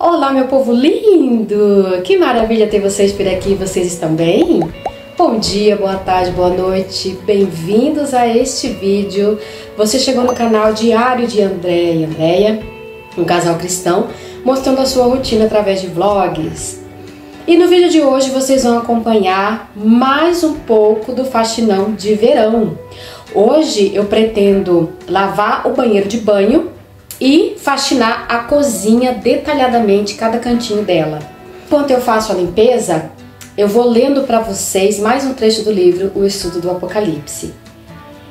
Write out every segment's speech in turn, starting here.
Olá, meu povo lindo! Que maravilha ter vocês por aqui, vocês estão bem? Bom dia, boa tarde, boa noite, bem-vindos a este vídeo. Você chegou no canal Diário de André e Andréia, um casal cristão, mostrando a sua rotina através de vlogs. E no vídeo de hoje vocês vão acompanhar mais um pouco do faxinão de verão. Hoje eu pretendo lavar o banheiro de banho e faxinar a cozinha detalhadamente, cada cantinho dela. Enquanto eu faço a limpeza, eu vou lendo para vocês mais um trecho do livro O Estudo do Apocalipse.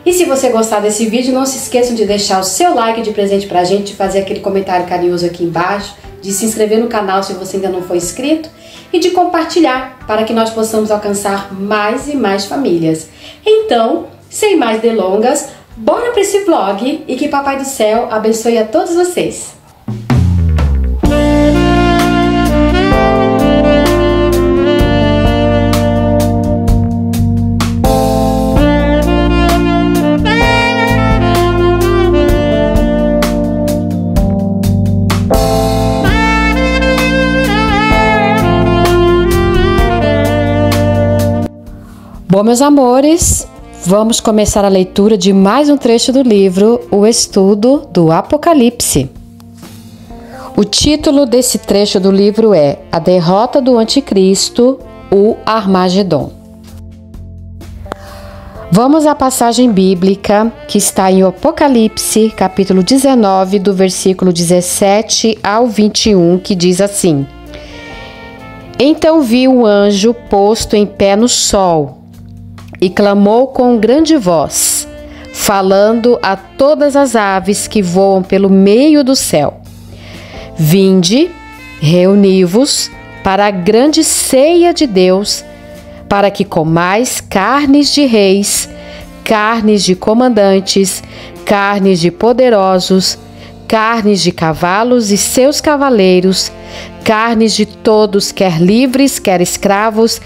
E se você gostar desse vídeo, não se esqueçam de deixar o seu like de presente pra gente, de fazer aquele comentário carinhoso aqui embaixo, de se inscrever no canal se você ainda não for inscrito e de compartilhar para que nós possamos alcançar mais e mais famílias. Então, sem mais delongas, bora para esse vlog e que Papai do Céu abençoe a todos vocês! Bom, meus amores, vamos começar a leitura de mais um trecho do livro O Estudo do Apocalipse. O título desse trecho do livro é A Derrota do Anticristo, o Armagedon. Vamos à passagem bíblica que está em Apocalipse, capítulo 19, do versículo 17 ao 21, que diz assim: Então vi um anjo posto em pé no sol, e clamou com grande voz, falando a todas as aves que voam pelo meio do céu: Vinde, reuni-vos para a grande ceia de Deus, para que comais carnes de reis, carnes de comandantes, carnes de poderosos, carnes de cavalos e seus cavaleiros, carnes de todos, quer livres, quer escravos,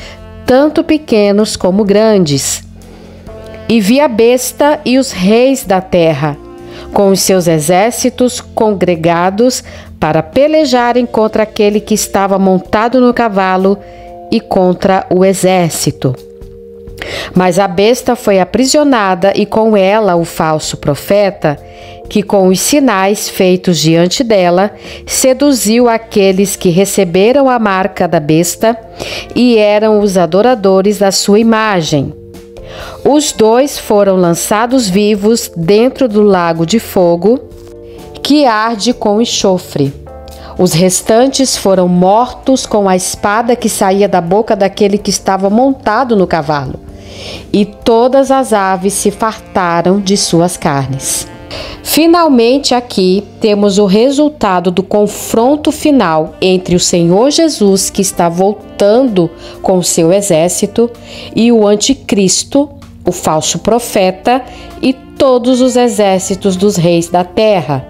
tanto pequenos como grandes. E vi a besta e os reis da terra, com os seus exércitos congregados para pelejarem contra aquele que estava montado no cavalo e contra o exército. Mas a besta foi aprisionada e com ela o falso profeta, que com os sinais feitos diante dela, seduziu aqueles que receberam a marca da besta e eram os adoradores da sua imagem. Os dois foram lançados vivos dentro do lago de fogo, que arde com enxofre. Os restantes foram mortos com a espada que saía da boca daquele que estava montado no cavalo, e todas as aves se fartaram de suas carnes. Finalmente, aqui temos o resultado do confronto final entre o Senhor Jesus, que está voltando com o seu exército, e o anticristo, o falso profeta, e todos os exércitos dos reis da terra.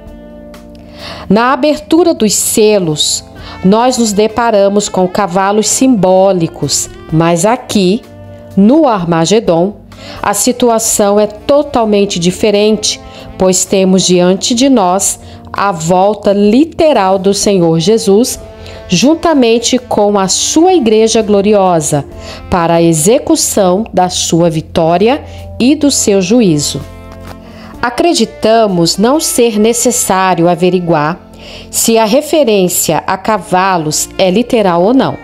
Na abertura dos selos, nós nos deparamos com cavalos simbólicos, mas aqui, no Armagedon, a situação é totalmente diferente, pois temos diante de nós a volta literal do Senhor Jesus, juntamente com a sua igreja gloriosa, para a execução da sua vitória e do seu juízo. Acreditamos não ser necessário averiguar se a referência a cavalos é literal ou não,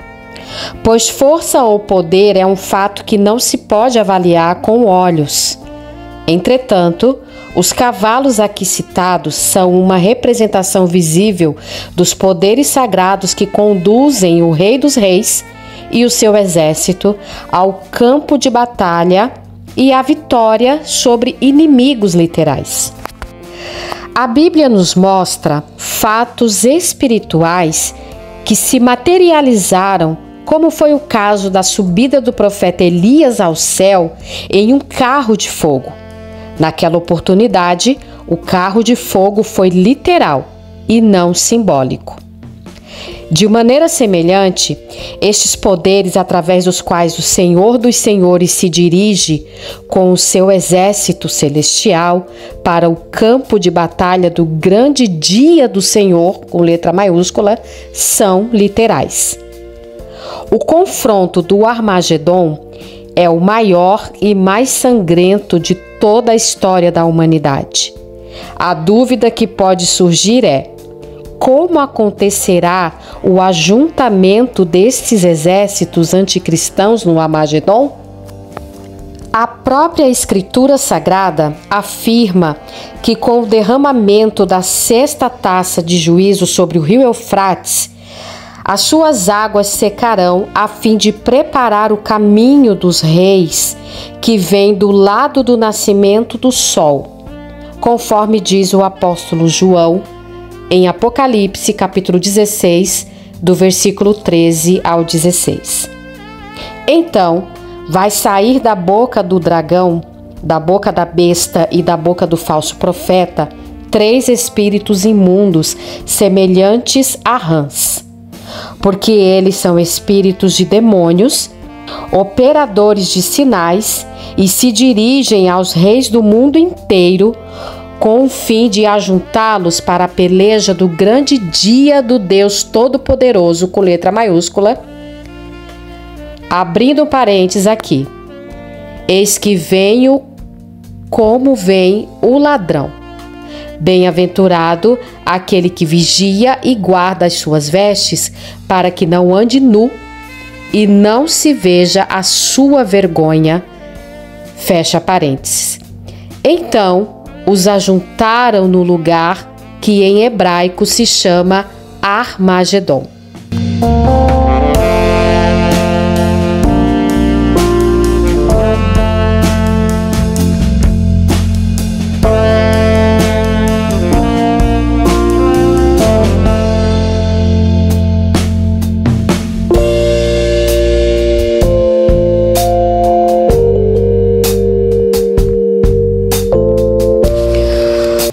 pois força ou poder é um fato que não se pode avaliar com olhos. Entretanto, os cavalos aqui citados são uma representação visível dos poderes sagrados que conduzem o Rei dos Reis e o seu exército ao campo de batalha e à vitória sobre inimigos literais. A Bíblia nos mostra fatos espirituais que se materializaram, como foi o caso da subida do profeta Elias ao céu em um carro de fogo. Naquela oportunidade, o carro de fogo foi literal e não simbólico. De maneira semelhante, estes poderes através dos quais o Senhor dos Senhores se dirige com o seu exército celestial para o campo de batalha do grande dia do Senhor, com letra maiúscula, são literais. O confronto do Armagedon é o maior e mais sangrento de toda a história da humanidade. A dúvida que pode surgir é: como acontecerá o ajuntamento destes exércitos anticristãos no Armagedon? A própria Escritura Sagrada afirma que com o derramamento da sexta taça de juízo sobre o rio Eufrates, as suas águas secarão a fim de preparar o caminho dos reis que vem do lado do nascimento do sol, conforme diz o apóstolo João em Apocalipse, capítulo 16, do versículo 13 ao 16. Então, vai sair da boca do dragão, da boca da besta e da boca do falso profeta, 3 espíritos imundos, semelhantes a rãs. Porque eles são espíritos de demônios, operadores de sinais, e se dirigem aos reis do mundo inteiro, com o fim de ajuntá-los para a peleja do grande dia do Deus Todo-Poderoso, com letra maiúscula. Abrindo parênteses aqui. Eis que venho como vem o ladrão. Bem-aventurado aquele que vigia e guarda as suas vestes, para que não ande nu e não se veja a sua vergonha. Fecha parênteses. Então, os ajuntaram no lugar que em hebraico se chama Armagedon.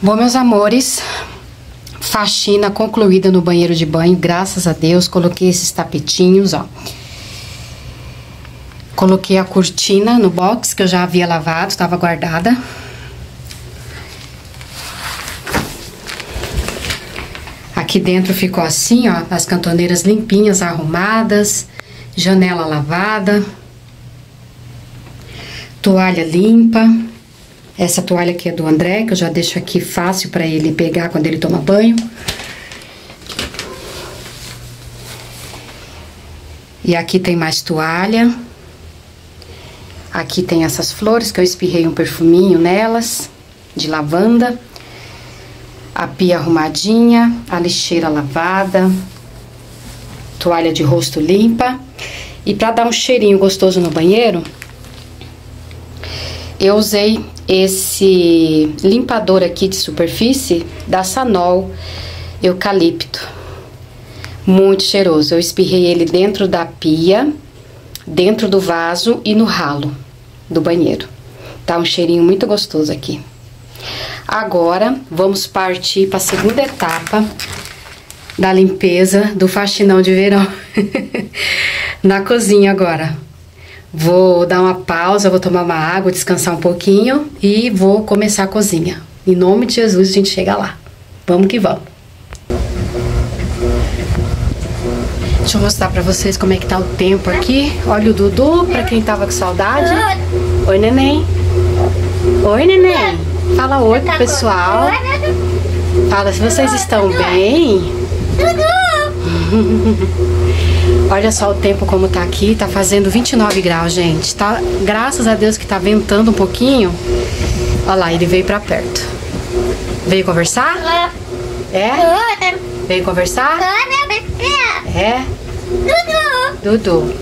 Bom, meus amores, faxina concluída no banheiro de banho, graças a Deus. Coloquei esses tapetinhos, ó. Coloquei a cortina no box que eu já havia lavado, estava guardada. Aqui dentro ficou assim, ó, as cantoneiras limpinhas, arrumadas, janela lavada, toalha limpa. Essa toalha aqui é do André, que eu já deixo aqui fácil para ele pegar quando ele toma banho. E aqui tem mais toalha. Aqui tem essas flores que eu espirrei um perfuminho nelas, de lavanda. A pia arrumadinha, a lixeira lavada, toalha de rosto limpa. E para dar um cheirinho gostoso no banheiro, eu usei esse limpador aqui de superfície da Sanol Eucalipto, muito cheiroso. Eu espirrei ele dentro da pia, dentro do vaso e no ralo do banheiro. Tá um cheirinho muito gostoso aqui. Agora vamos partir para a segunda etapa da limpeza do faxinão de verão na cozinha agora. Vou dar uma pausa, vou tomar uma água, descansar um pouquinho e vou começar a cozinha. Em nome de Jesus a gente chega lá. Vamos que vamos. Deixa eu mostrar pra vocês como é que tá o tempo aqui. Olha o Dudu, pra quem tava com saudade. Oi, neném. Oi, neném. Fala oi pro pessoal. Fala se vocês estão bem. Olha só o tempo como tá aqui, tá fazendo 29 graus, gente. Tá, graças a Deus que tá ventando um pouquinho. Olha lá, ele veio pra perto. Veio conversar? É? Veio conversar? É? Dudu.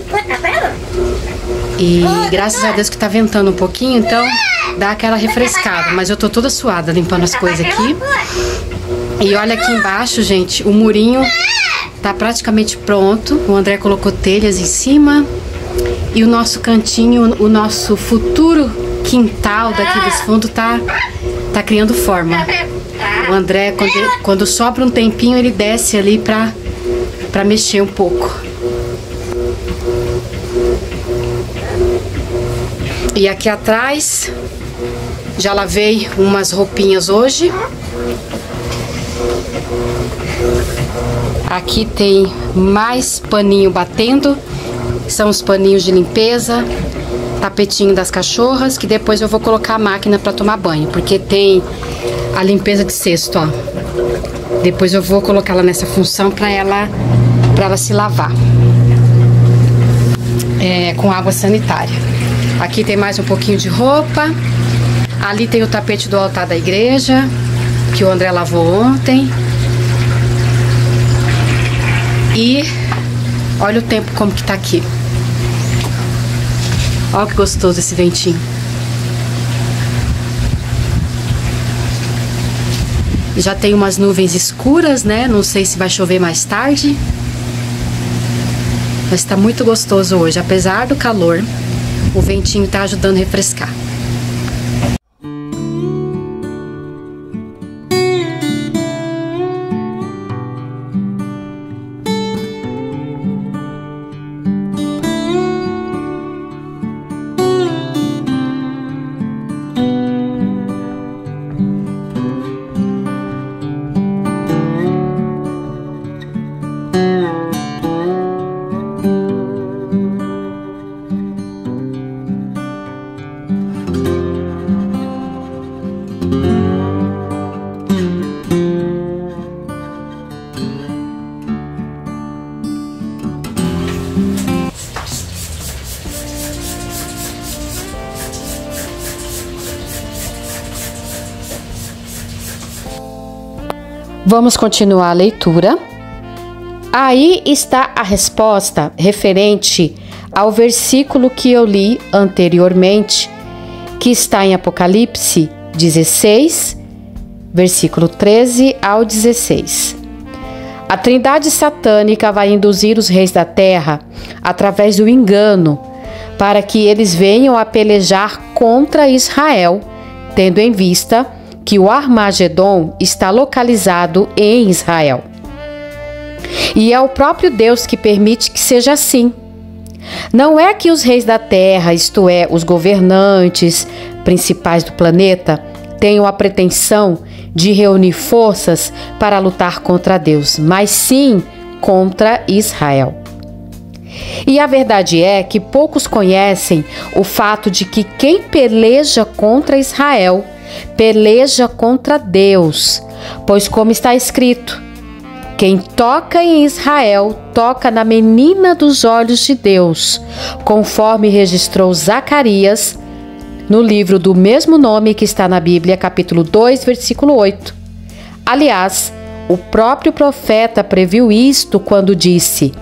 E graças a Deus que tá ventando um pouquinho, então dá aquela refrescada. Mas eu tô toda suada limpando as coisas aqui. E olha aqui embaixo, gente, o murinho tá praticamente pronto. O André colocou telhas em cima. E o nosso cantinho, o nosso futuro quintal daqui dos fundos tá criando forma. O André, quando sobra um tempinho, ele desce ali pra para mexer um pouco. E aqui atrás, já lavei umas roupinhas hoje. Aqui tem mais paninho batendo, são os paninhos de limpeza, tapetinho das cachorras, que depois eu vou colocar a máquina para tomar banho, porque tem a limpeza de cesto, ó. Depois eu vou colocar ela nessa função para ela se lavar com água sanitária. Aqui tem mais um pouquinho de roupa. Ali tem o tapete do altar da igreja, que o André lavou ontem. E olha o tempo como que tá aqui. Olha que gostoso esse ventinho. Já tem umas nuvens escuras, né? Não sei se vai chover mais tarde. Mas tá muito gostoso hoje. Apesar do calor, o ventinho tá ajudando a refrescar. Vamos continuar a leitura. Aí está a resposta referente ao versículo que eu li anteriormente, que está em Apocalipse 16, versículo 13 ao 16. A trindade satânica vai induzir os reis da terra através do engano, para que eles venham a pelejar contra Israel, tendo em vista que o Armagedon está localizado em Israel. E é o próprio Deus que permite que seja assim. Não é que os reis da terra, isto é, os governantes principais do planeta, tenham a pretensão de reunir forças para lutar contra Deus, mas sim contra Israel. E a verdade é que poucos conhecem o fato de que quem peleja contra Israel peleja contra Deus, pois como está escrito, quem toca em Israel toca na menina dos olhos de Deus, conforme registrou Zacarias no livro do mesmo nome que está na Bíblia, capítulo 2, versículo 8. Aliás, o próprio profeta previu isto quando disse: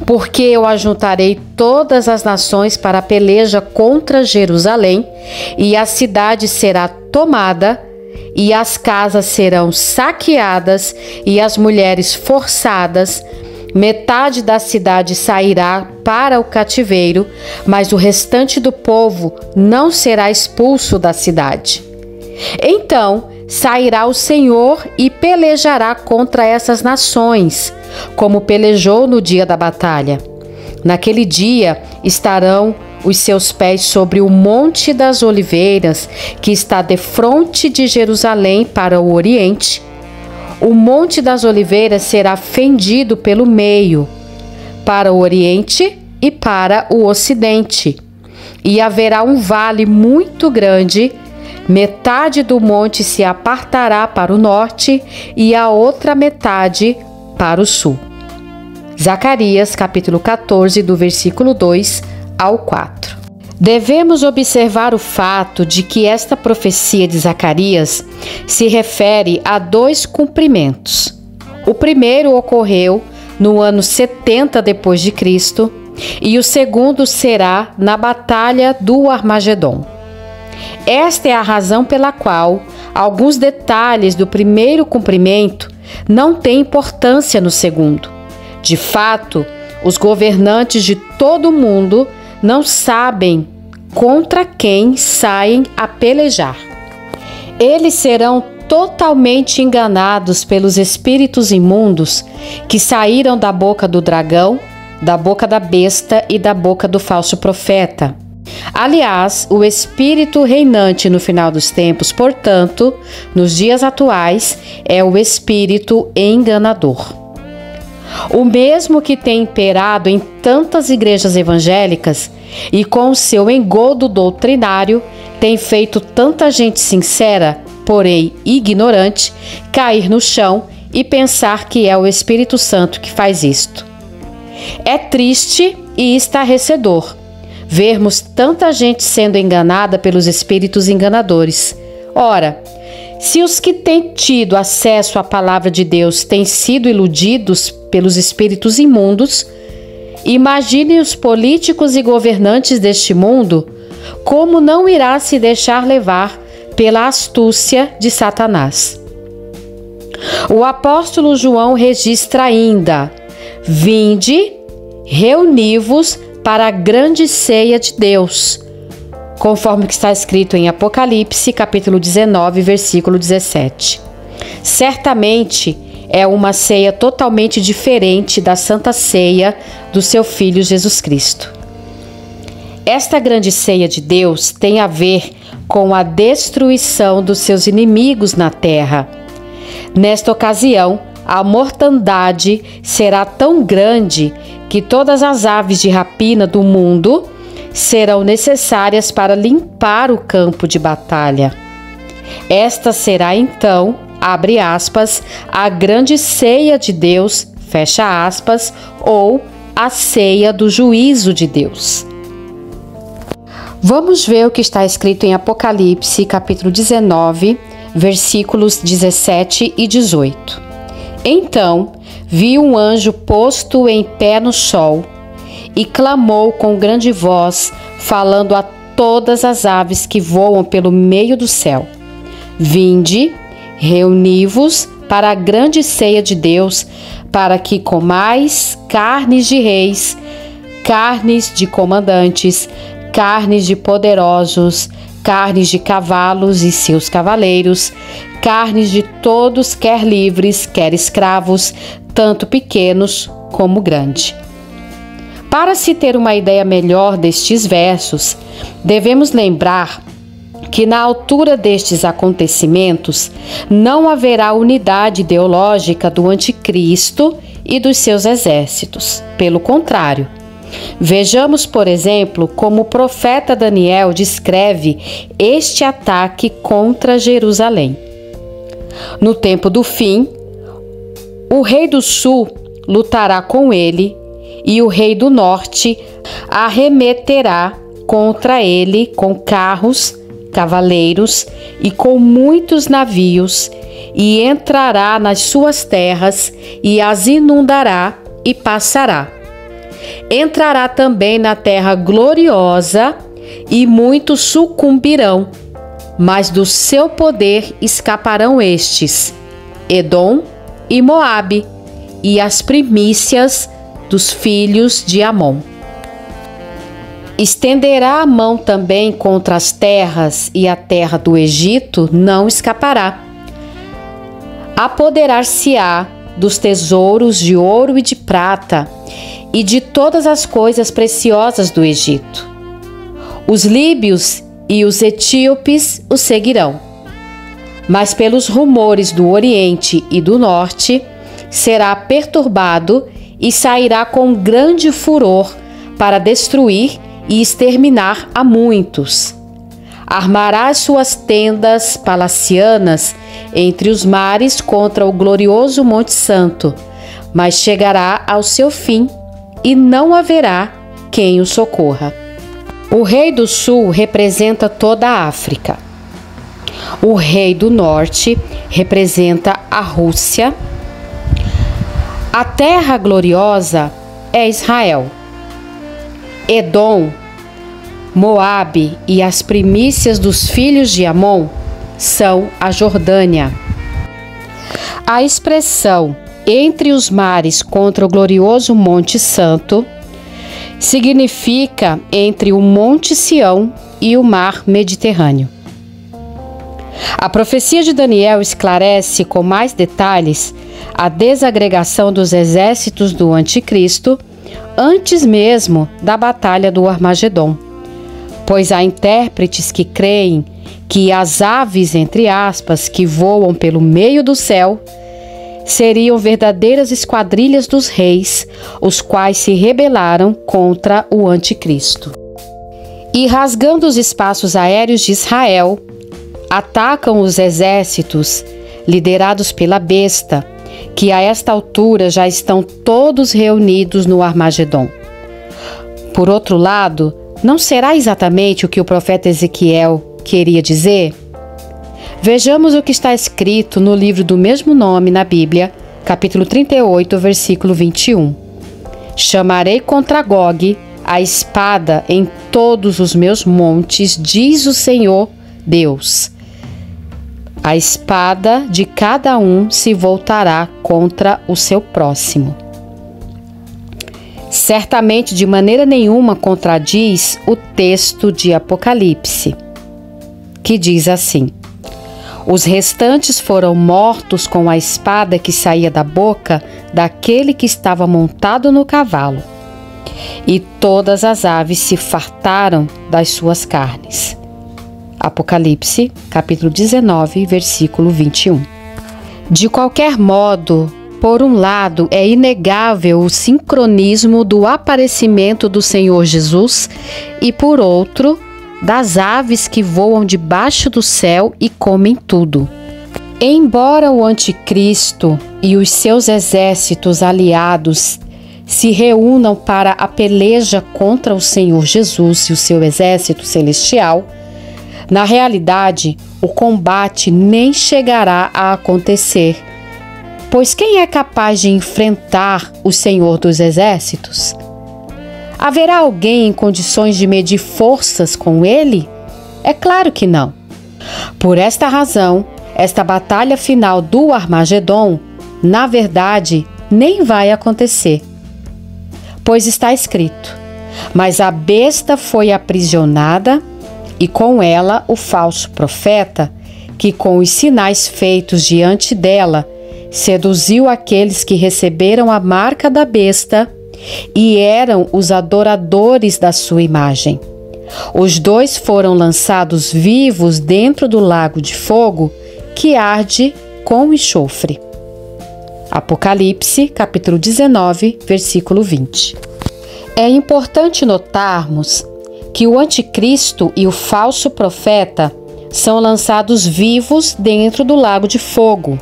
porque eu ajuntarei todas as nações para a peleja contra Jerusalém, e a cidade será tomada, e as casas serão saqueadas, e as mulheres forçadas. Metade da cidade sairá para o cativeiro, mas o restante do povo não será expulso da cidade. Então sairá o Senhor e pelejará contra essas nações, como pelejou no dia da batalha. Naquele dia estarão os seus pés sobre o Monte das Oliveiras, que está defronte de Jerusalém para o oriente. O Monte das Oliveiras será fendido pelo meio, para o oriente e para o ocidente. E haverá um vale muito grande. Metade do monte se apartará para o norte e a outra metade para o sul. Zacarias, capítulo 14, do versículo 2 ao 4. Devemos observar o fato de que esta profecia de Zacarias se refere a dois cumprimentos. O primeiro ocorreu no ano 70 depois de Cristo e o segundo será na batalha do Armagedon. Esta é a razão pela qual alguns detalhes do primeiro cumprimento não têm importância no segundo. De fato, os governantes de todo o mundo não sabem contra quem saem a pelejar. Eles serão totalmente enganados pelos espíritos imundos que saíram da boca do dragão, da boca da besta e da boca do falso profeta. Aliás, o espírito reinante no final dos tempos, portanto, nos dias atuais, é o espírito enganador. O mesmo que tem imperado em tantas igrejas evangélicas e com o seu engodo doutrinário tem feito tanta gente sincera, porém ignorante, cair no chão e pensar que é o Espírito Santo que faz isto. É triste e estarrecedor vermos tanta gente sendo enganada pelos espíritos enganadores. Ora, se os que têm tido acesso à palavra de Deus têm sido iludidos pelos espíritos imundos, imagine os políticos e governantes deste mundo como não irá se deixar levar pela astúcia de Satanás. O apóstolo João registra ainda: vinde, reuni-vos para a grande ceia de Deus, conforme que está escrito em Apocalipse, capítulo 19, versículo 17. Certamente é uma ceia totalmente diferente da Santa Ceia do seu Filho Jesus Cristo. Esta grande ceia de Deus tem a ver com a destruição dos seus inimigos na terra. Nesta ocasião, a mortandade será tão grande que todas as aves de rapina do mundo serão necessárias para limpar o campo de batalha. Esta será então, abre aspas, a grande ceia de Deus, fecha aspas, ou a ceia do juízo de Deus. Vamos ver o que está escrito em Apocalipse, capítulo 19, versículos 17 e 18. Então, vi um anjo posto em pé no sol e clamou com grande voz, falando a todas as aves que voam pelo meio do céu: vinde, reuni-vos para a grande ceia de Deus, para que comais carnes de reis, carnes de comandantes, carnes de poderosos, carnes de cavalos e seus cavaleiros, carnes de todos, quer livres, quer escravos, tanto pequenos como grandes. Para se ter uma ideia melhor destes versos, devemos lembrar que na altura destes acontecimentos não haverá unidade ideológica do anticristo e dos seus exércitos. Pelo contrário, vejamos, por exemplo, como o profeta Daniel descreve este ataque contra Jerusalém. No tempo do fim, o rei do sul lutará com ele e o rei do norte arremeterá contra ele com carros, cavaleiros e com muitos navios, e entrará nas suas terras e as inundará e passará. Entrará também na terra gloriosa e muitos sucumbirão, mas do seu poder escaparão estes, Edom e Moabe, e as primícias dos filhos de Amon. Estenderá a mão também contra as terras, e a terra do Egito não escapará. Apoderar-se-á dos tesouros de ouro e de prata, e de todas as coisas preciosas do Egito. Os líbios e os etíopes o seguirão. Mas pelos rumores do Oriente e do Norte será perturbado e sairá com grande furor para destruir e exterminar a muitos. Armará as suas tendas palacianas entre os mares contra o glorioso Monte Santo, mas chegará ao seu fim e não haverá quem o socorra. O rei do sul representa toda a África. O rei do norte representa a Rússia. A terra gloriosa é Israel. Edom, Moabe e as primícias dos filhos de Amon são a Jordânia. A expressão entre os mares contra o glorioso Monte Santo significa entre o Monte Sião e o Mar Mediterrâneo. A profecia de Daniel esclarece com mais detalhes a desagregação dos exércitos do Anticristo antes mesmo da batalha do Armagedon, pois há intérpretes que creem que as aves, entre aspas, que voam pelo meio do céu, seriam verdadeiras esquadrilhas dos reis, os quais se rebelaram contra o Anticristo. E rasgando os espaços aéreos de Israel, atacam os exércitos liderados pela besta, que a esta altura já estão todos reunidos no Armagedon. Por outro lado, não será exatamente o que o profeta Ezequiel queria dizer? Vejamos o que está escrito no livro do mesmo nome na Bíblia, capítulo 38, versículo 21. Chamarei contra Gog a espada em todos os meus montes, diz o Senhor Deus. A espada de cada um se voltará contra o seu próximo. Certamente de maneira nenhuma contradiz o texto de Apocalipse, que diz assim: os restantes foram mortos com a espada que saía da boca daquele que estava montado no cavalo, e todas as aves se fartaram das suas carnes. Apocalipse, capítulo 19, versículo 21. De qualquer modo, por um lado, é inegável o sincronismo do aparecimento do Senhor Jesus e, por outro, das aves que voam debaixo do céu e comem tudo. Embora o Anticristo e os seus exércitos aliados se reúnam para a peleja contra o Senhor Jesus e o seu exército celestial, na realidade, o combate nem chegará a acontecer, pois quem é capaz de enfrentar o Senhor dos Exércitos? Haverá alguém em condições de medir forças com ele? É claro que não. Por esta razão, esta batalha final do Armagedon, na verdade, nem vai acontecer. Pois está escrito: mas a besta foi aprisionada, e com ela o falso profeta, que com os sinais feitos diante dela, seduziu aqueles que receberam a marca da besta e eram os adoradores da sua imagem. Os dois foram lançados vivos dentro do lago de fogo, que arde com enxofre. Apocalipse, capítulo 19, versículo 20. É importante notarmos que o Anticristo e o falso profeta são lançados vivos dentro do lago de fogo,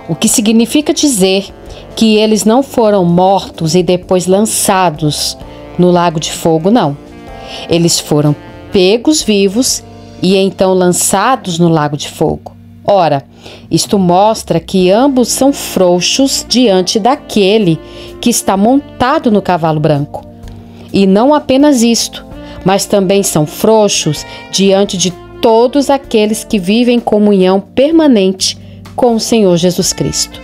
o que significa dizer que eles não foram mortos e depois lançados no lago de fogo, não. Eles foram pegos vivos e então lançados no lago de fogo. Ora, isto mostra que ambos são frouxos diante daquele que está montado no cavalo branco. E não apenas isto, mas também são frouxos diante de todos aqueles que vivem em comunhão permanente com o Senhor Jesus Cristo.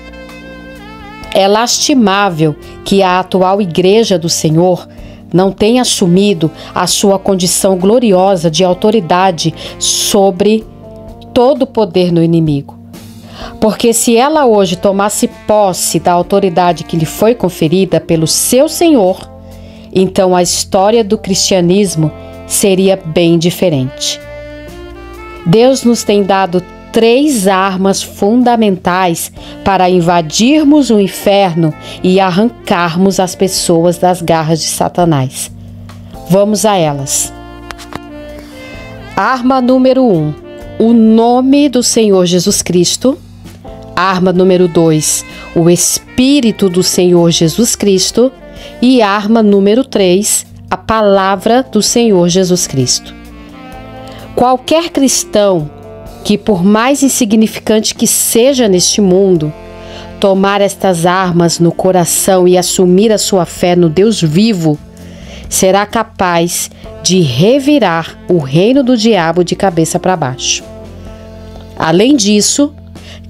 É lastimável que a atual Igreja do Senhor não tenha assumido a sua condição gloriosa de autoridade sobre todo o poder no inimigo. Porque se ela hoje tomasse posse da autoridade que lhe foi conferida pelo seu Senhor, então a história do cristianismo seria bem diferente. Deus nos tem dado 3 armas fundamentais para invadirmos o inferno e arrancarmos as pessoas das garras de Satanás. Vamos a elas. Arma número 1, o nome do Senhor Jesus Cristo. Arma número 2, o Espírito do Senhor Jesus Cristo. E arma número 3, a palavra do Senhor Jesus Cristo. Qualquer cristão que, por mais insignificante que seja neste mundo, tomar estas armas no coração e assumir a sua fé no Deus vivo, será capaz de revirar o reino do diabo de cabeça para baixo. Além disso,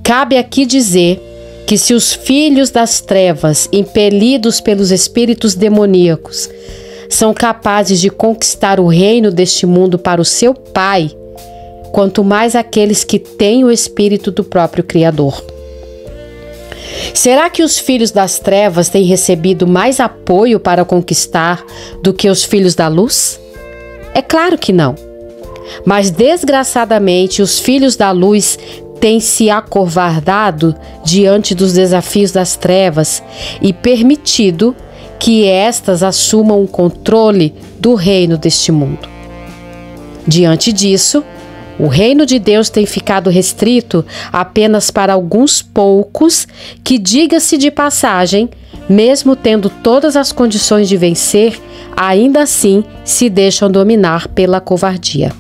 cabe aqui dizer que se os filhos das trevas, impelidos pelos espíritos demoníacos, são capazes de conquistar o reino deste mundo para o seu Pai, quanto mais aqueles que têm o Espírito do próprio Criador. Será que os filhos das trevas têm recebido mais apoio para conquistar do que os filhos da luz? É claro que não. Mas, desgraçadamente, os filhos da luz têm se acovardado diante dos desafios das trevas e permitido que estas assumam o controle do reino deste mundo. Diante disso, o reino de Deus tem ficado restrito apenas para alguns poucos que, diga-se de passagem, mesmo tendo todas as condições de vencer, ainda assim se deixam dominar pela covardia.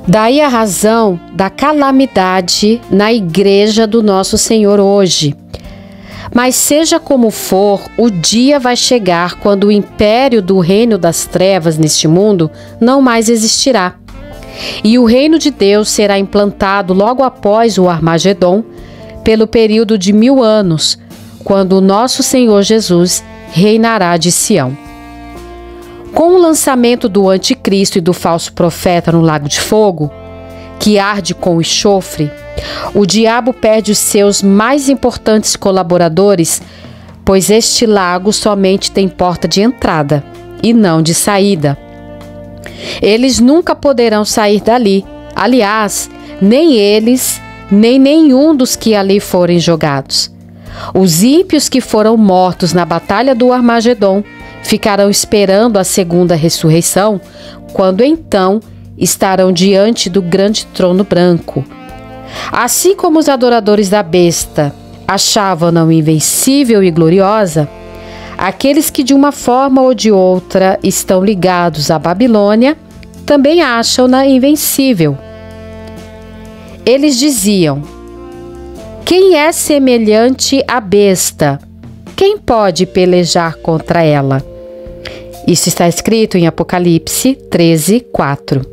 Daí a razão da calamidade na igreja do nosso Senhor hoje. Mas seja como for, o dia vai chegar quando o império do reino das trevas neste mundo não mais existirá. E o reino de Deus será implantado logo após o Armagedom, pelo período de 1000 anos, quando o nosso Senhor Jesus reinará de Sião. Com o lançamento do anticristo e do falso profeta no lago de fogo, que arde com enxofre, o diabo perde os seus mais importantes colaboradores, pois este lago somente tem porta de entrada e não de saída. Eles nunca poderão sair dali. Aliás, nem eles, nem nenhum dos que ali forem jogados. Os ímpios que foram mortos na batalha do Armagedom ficarão esperando a segunda ressurreição, quando então estarão diante do grande trono branco. Assim como os adoradores da besta achavam-na invencível e gloriosa, aqueles que de uma forma ou de outra estão ligados à Babilônia também acham-na invencível. Eles diziam: quem é semelhante à besta? Quem pode pelejar contra ela? Isso está escrito em Apocalipse 13:4.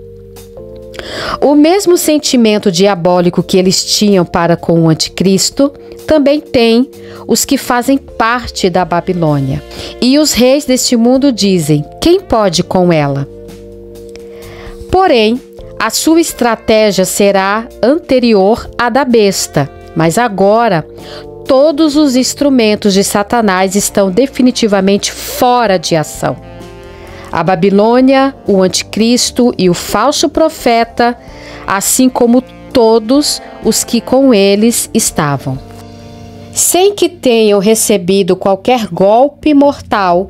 O mesmo sentimento diabólico que eles tinham para com o anticristo também tem os que fazem parte da Babilônia. E os reis deste mundo dizem: quem pode com ela? Porém, a sua estratégia será anterior à da besta, mas agora todos os instrumentos de Satanás estão definitivamente fora de ação. A Babilônia, o anticristo e o falso profeta, assim como todos os que com eles estavam. Sem que tenham recebido qualquer golpe mortal,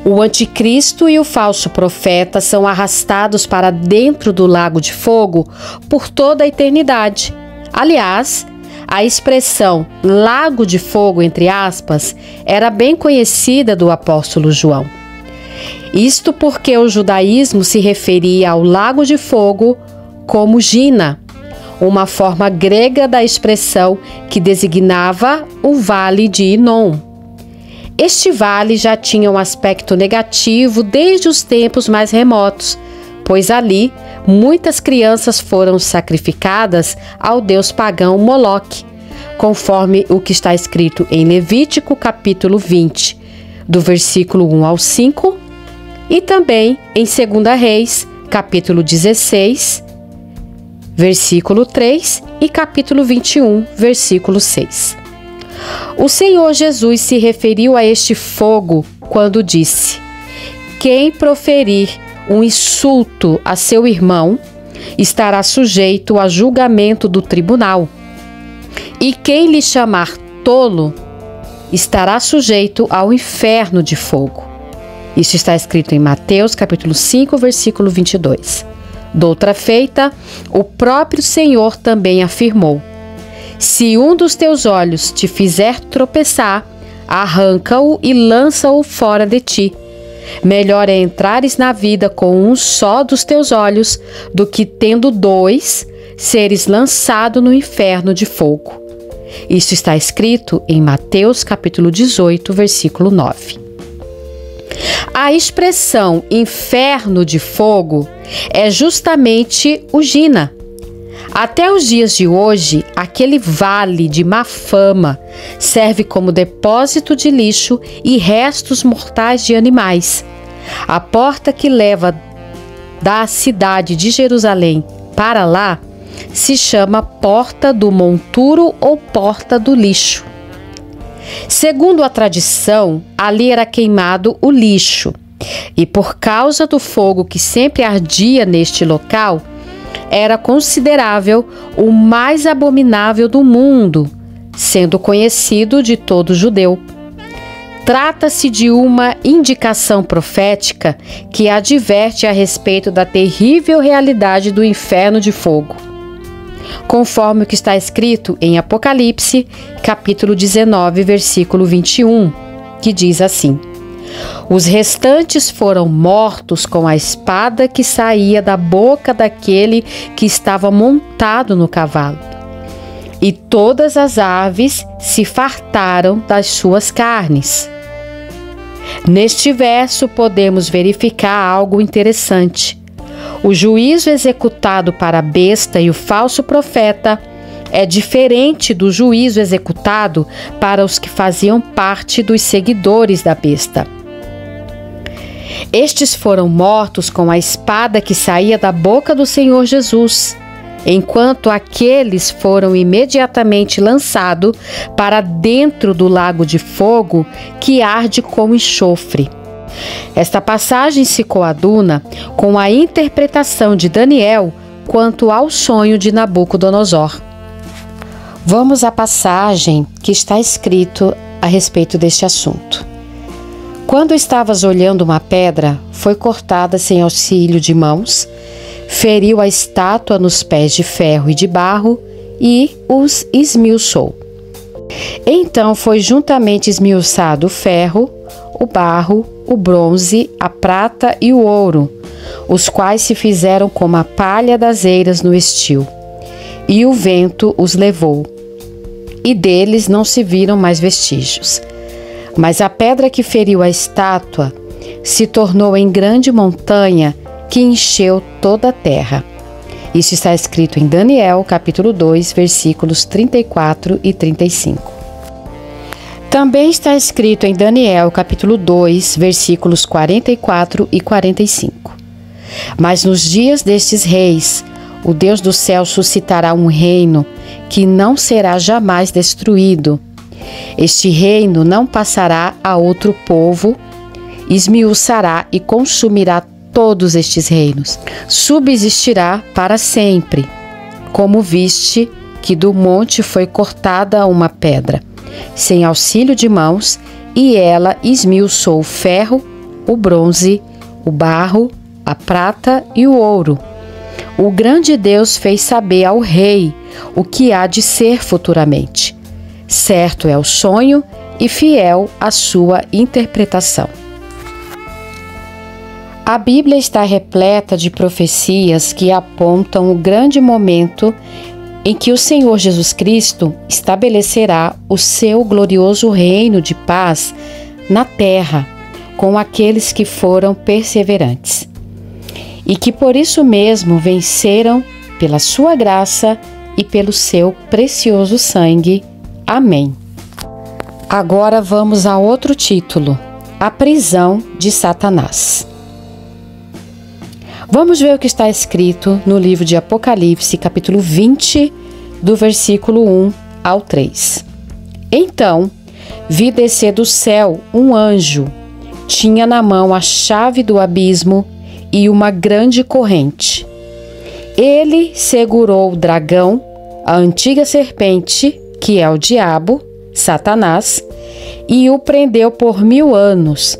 o anticristo e o falso profeta são arrastados para dentro do lago de fogo por toda a eternidade. Aliás, a expressão lago de fogo, entre aspas, era bem conhecida do apóstolo João. Isto porque o judaísmo se referia ao lago de fogo como Gina, uma forma grega da expressão que designava o vale de Inom. Este vale já tinha um aspecto negativo desde os tempos mais remotos, pois ali muitas crianças foram sacrificadas ao deus pagão Moloque, conforme o que está escrito em Levítico capítulo 20, do versículo 1 ao 5, e também em 2 Reis, capítulo 16, versículo 3 e capítulo 21, versículo 6. O Senhor Jesus se referiu a este fogo quando disse: quem proferir um insulto a seu irmão estará sujeito a julgamento do tribunal, e quem lhe chamar tolo estará sujeito ao inferno de fogo. Isso está escrito em Mateus capítulo 5, versículo 22. Doutra feita, o próprio Senhor também afirmou: se um dos teus olhos te fizer tropeçar, arranca-o e lança-o fora de ti. Melhor é entrares na vida com um só dos teus olhos, do que tendo dois, seres lançado no inferno de fogo. Isso está escrito em Mateus capítulo 18, versículo 9. A expressão inferno de fogo é justamente o Gina. Até os dias de hoje, aquele vale de má fama serve como depósito de lixo e restos mortais de animais. A porta que leva da cidade de Jerusalém para lá se chama Porta do Monturo ou Porta do Lixo. Segundo a tradição, ali era queimado o lixo, e por causa do fogo que sempre ardia neste local, era considerável o mais abominável do mundo, sendo conhecido de todo judeu. Trata-se de uma indicação profética que adverte a respeito da terrível realidade do inferno de fogo, conforme o que está escrito em Apocalipse, capítulo 19, versículo 21, que diz assim: os restantes foram mortos com a espada que saía da boca daquele que estava montado no cavalo, e todas as aves se fartaram das suas carnes. Neste verso podemos verificar algo interessante. O juízo executado para a besta e o falso profeta é diferente do juízo executado para os que faziam parte dos seguidores da besta. Estes foram mortos com a espada que saía da boca do Senhor Jesus, enquanto aqueles foram imediatamente lançados para dentro do lago de fogo que arde com enxofre. Esta passagem se coaduna com a interpretação de Daniel quanto ao sonho de Nabucodonosor. Vamos à passagem que está escrito a respeito deste assunto. Quando estavas olhando uma pedra, foi cortada sem auxílio de mãos, feriu a estátua nos pés de ferro e de barro e os esmiuçou. Então foi juntamente esmiuçado o ferro, o barro, o bronze, a prata e o ouro, os quais se fizeram como a palha das eiras no estio. E o vento os levou, e deles não se viram mais vestígios. Mas a pedra que feriu a estátua se tornou em grande montanha que encheu toda a terra. Isso está escrito em Daniel, capítulo 2, versículos 34 e 35. Também está escrito em Daniel, capítulo 2, versículos 44 e 45. Mas nos dias destes reis, o Deus do céu suscitará um reino que não será jamais destruído. Este reino não passará a outro povo, esmiuçará e consumirá todos estes reinos. Subsistirá para sempre, como viste que do monte foi cortada uma pedra, sem auxílio de mãos, e ela esmiuçou o ferro, o bronze, o barro, a prata e o ouro. O grande Deus fez saber ao rei o que há de ser futuramente. Certo é o sonho e fiel a sua interpretação. A Bíblia está repleta de profecias que apontam o grande momento em que o Senhor Jesus Cristo estabelecerá o seu glorioso reino de paz na terra com aqueles que foram perseverantes e que por isso mesmo venceram pela sua graça e pelo seu precioso sangue. Amém. Agora vamos a outro título: a prisão de Satanás. Vamos ver o que está escrito no livro de Apocalipse, capítulo 20, do versículo 1 ao 3. Então, vi descer do céu um anjo, tinha na mão a chave do abismo e uma grande corrente. Ele segurou o dragão, a antiga serpente, que é o diabo, Satanás, e o prendeu por 1000 anos.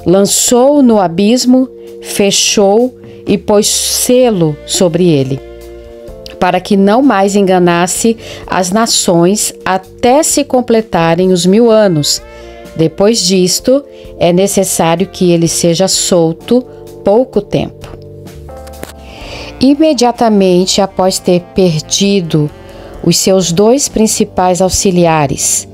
Lançou-o no abismo, fechou e pôs selo sobre ele, para que não mais enganasse as nações até se completarem os 1000 anos. Depois disto, é necessário que ele seja solto pouco tempo. Imediatamente após ter perdido os seus 2 principais auxiliares,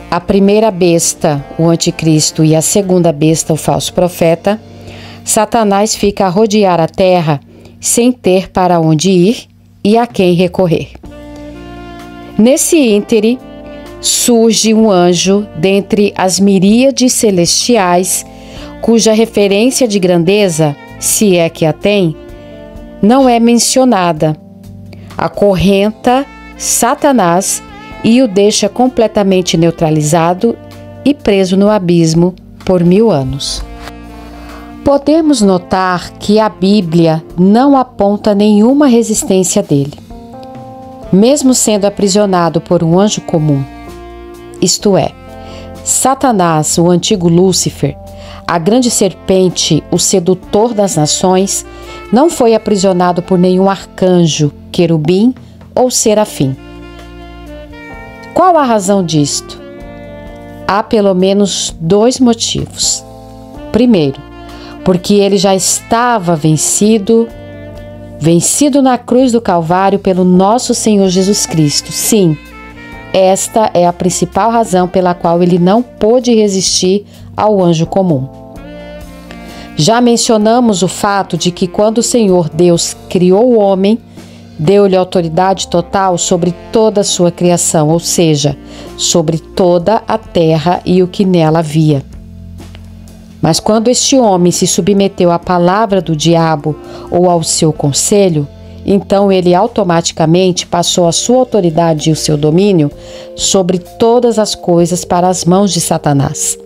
a primeira besta, o anticristo, e a segunda besta, o falso profeta, Satanás fica a rodear a terra sem ter para onde ir e a quem recorrer. Nesse íntere, surge um anjo dentre as miríades celestiais, cuja referência de grandeza, se é que a tem, não é mencionada, acorrenta Satanás e o deixa completamente neutralizado e preso no abismo por 1000 anos. Podemos notar que a Bíblia não aponta nenhuma resistência dele, mesmo sendo aprisionado por um anjo comum. Isto é, Satanás, o antigo Lúcifer, a grande serpente, o sedutor das nações, não foi aprisionado por nenhum arcanjo, querubim ou serafim. Qual a razão disto? Há pelo menos 2 motivos. Primeiro, porque ele já estava vencido na cruz do Calvário pelo nosso Senhor Jesus Cristo. Sim, esta é a principal razão pela qual ele não pôde resistir ao anjo comum. Já mencionamos o fato de que quando o Senhor Deus criou o homem, deu-lhe autoridade total sobre toda a sua criação, ou seja, sobre toda a terra e o que nela havia. Mas quando este homem se submeteu à palavra do diabo ou ao seu conselho, então ele automaticamente passou a sua autoridade e o seu domínio sobre todas as coisas para as mãos de Satanás.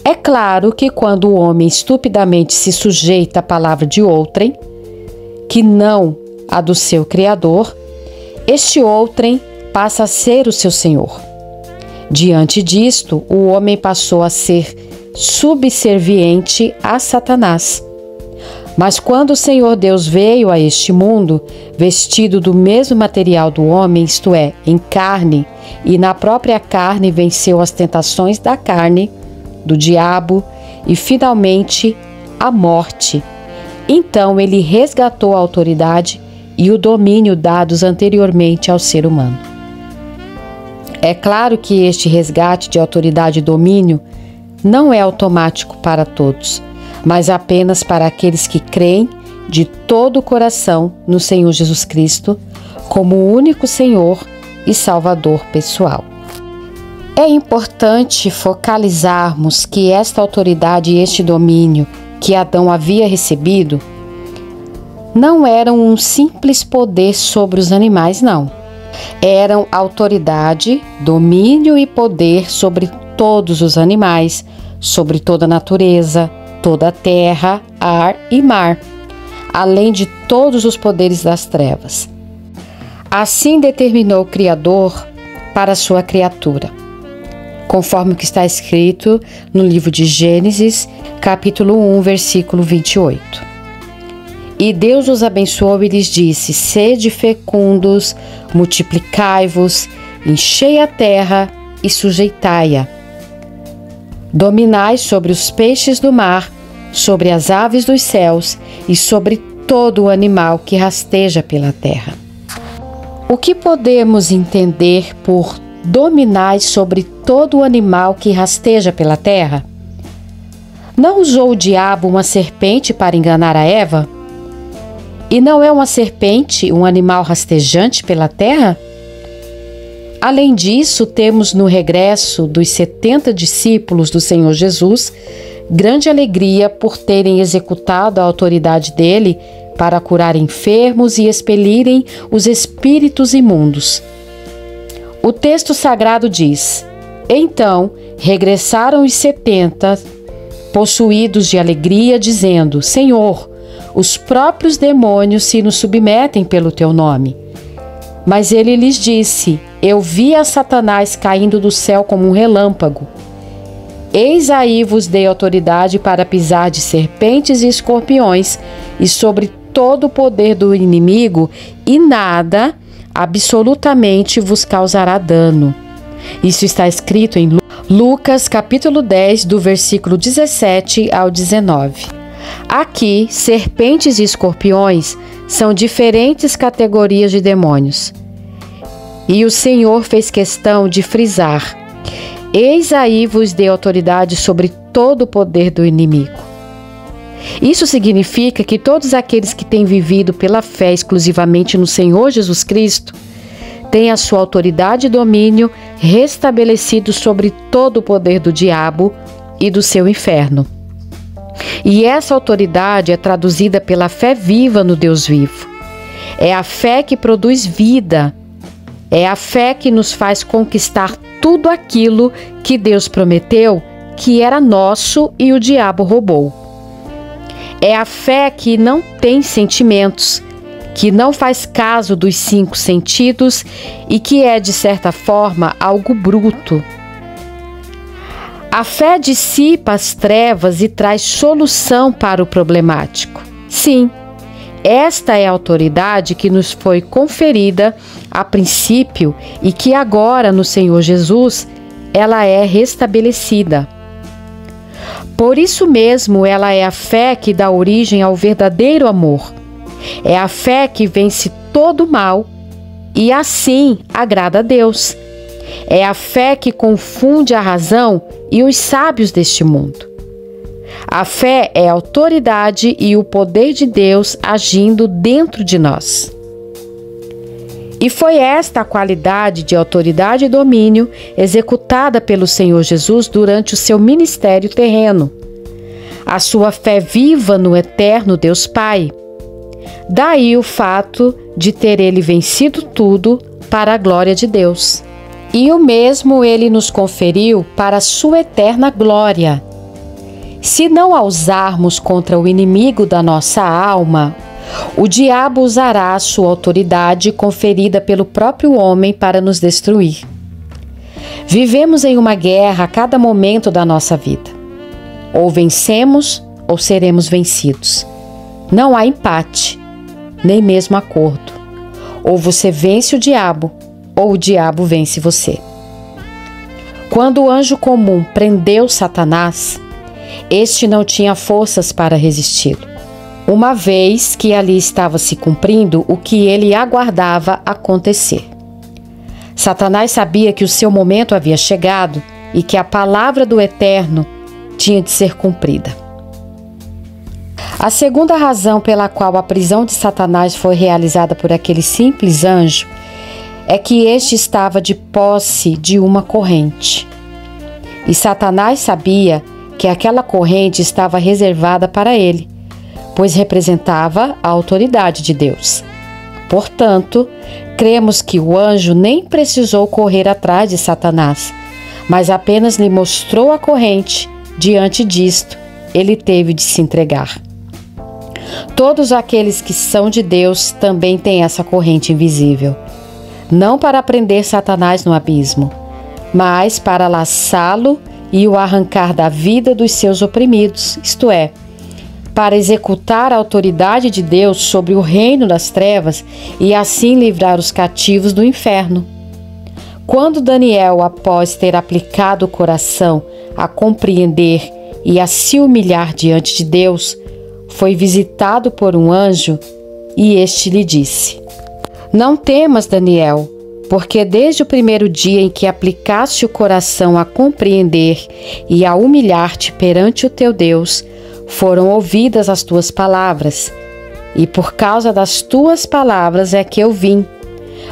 É claro que quando o homem estupidamente se sujeita à palavra de outrem, que não a do seu Criador, este outrem passa a ser o seu senhor. Diante disto, o homem passou a ser subserviente a Satanás. Mas quando o Senhor Deus veio a este mundo, vestido do mesmo material do homem, isto é, em carne, e na própria carne venceu as tentações da carne, do diabo e, finalmente, a morte. Então ele resgatou a autoridade e o domínio dados anteriormente ao ser humano. É claro que este resgate de autoridade e domínio não é automático para todos, mas apenas para aqueles que creem de todo o coração no Senhor Jesus Cristo como o único Senhor e Salvador pessoal. É importante focalizarmos que esta autoridade e este domínio que Adão havia recebido não eram um simples poder sobre os animais, não. Eram autoridade, domínio e poder sobre todos os animais, sobre toda a natureza, toda a terra, ar e mar, além de todos os poderes das trevas. Assim determinou o Criador para a sua criatura, conforme o que está escrito no livro de Gênesis, capítulo 1, versículo 28. E Deus os abençoou e lhes disse: sede fecundos, multiplicai-vos, enchei a terra e sujeitai-a. Dominai sobre os peixes do mar, sobre as aves dos céus e sobre todo o animal que rasteja pela terra. O que podemos entender por dominai sobre todo o animal que rasteja pela terra? Não usou o diabo uma serpente para enganar a Eva? E não é uma serpente um animal rastejante pela terra? Além disso, temos no regresso dos 70 discípulos do Senhor Jesus grande alegria por terem executado a autoridade dele para curar enfermos e expelirem os espíritos imundos. O texto sagrado diz: então regressaram os 70, possuídos de alegria, dizendo: Senhor, os próprios demônios se nos submetem pelo teu nome. Mas ele lhes disse: eu vi a Satanás caindo do céu como um relâmpago. Eis aí vos dei autoridade para pisar de serpentes e escorpiões e sobre todo o poder do inimigo, e nada absolutamente vos causará dano. Isso está escrito em Lucas capítulo 10, do versículo 17 ao 19. Aqui, serpentes e escorpiões são diferentes categorias de demônios. E o Senhor fez questão de frisar: eis aí vos dei autoridade sobre todo o poder do inimigo. Isso significa que todos aqueles que têm vivido pela fé exclusivamente no Senhor Jesus Cristo têm a sua autoridade e domínio restabelecidos sobre todo o poder do diabo e do seu inferno. E essa autoridade é traduzida pela fé viva no Deus vivo. É a fé que produz vida. É a fé que nos faz conquistar tudo aquilo que Deus prometeu que era nosso e o diabo roubou. É a fé que não tem sentimentos, que não faz caso dos 5 sentidos e que é, de certa forma, algo bruto. A fé dissipa as trevas e traz solução para o problemático. Sim, esta é a autoridade que nos foi conferida a princípio e que agora, no Senhor Jesus, ela é restabelecida. Por isso mesmo, ela é a fé que dá origem ao verdadeiro amor. É a fé que vence todo o mal e assim agrada a Deus. É a fé que confunde a razão e os sábios deste mundo. A fé é a autoridade e o poder de Deus agindo dentro de nós. E foi esta a qualidade de autoridade e domínio executada pelo Senhor Jesus durante o seu ministério terreno. A sua fé viva no eterno Deus Pai. Daí o fato de ter ele vencido tudo para a glória de Deus. E o mesmo ele nos conferiu para a sua eterna glória. Se não a usarmos contra o inimigo da nossa alma, o diabo usará a sua autoridade conferida pelo próprio homem para nos destruir. Vivemos em uma guerra a cada momento da nossa vida. Ou vencemos ou seremos vencidos. Não há empate, nem mesmo acordo. Ou você vence o diabo, ou o diabo vence você. Quando o anjo comum prendeu Satanás, este não tinha forças para resisti-lo, uma vez que ali estava se cumprindo o que ele aguardava acontecer. Satanás sabia que o seu momento havia chegado e que a palavra do Eterno tinha de ser cumprida. A segunda razão pela qual a prisão de Satanás foi realizada por aquele simples anjo é que este estava de posse de uma corrente. E Satanás sabia que aquela corrente estava reservada para ele, pois representava a autoridade de Deus. Portanto, cremos que o anjo nem precisou correr atrás de Satanás, mas apenas lhe mostrou a corrente. Diante disto, ele teve de se entregar. Todos aqueles que são de Deus também têm essa corrente invisível, não para prender Satanás no abismo, mas para laçá-lo e o arrancar da vida dos seus oprimidos, isto é, para executar a autoridade de Deus sobre o reino das trevas e assim livrar os cativos do inferno. Quando Daniel, após ter aplicado o coração a compreender e a se humilhar diante de Deus, foi visitado por um anjo e este lhe disse: Não temas, Daniel, porque desde o primeiro dia em que aplicaste o coração a compreender e a humilhar-te perante o teu Deus, foram ouvidas as tuas palavras, e por causa das tuas palavras é que eu vim.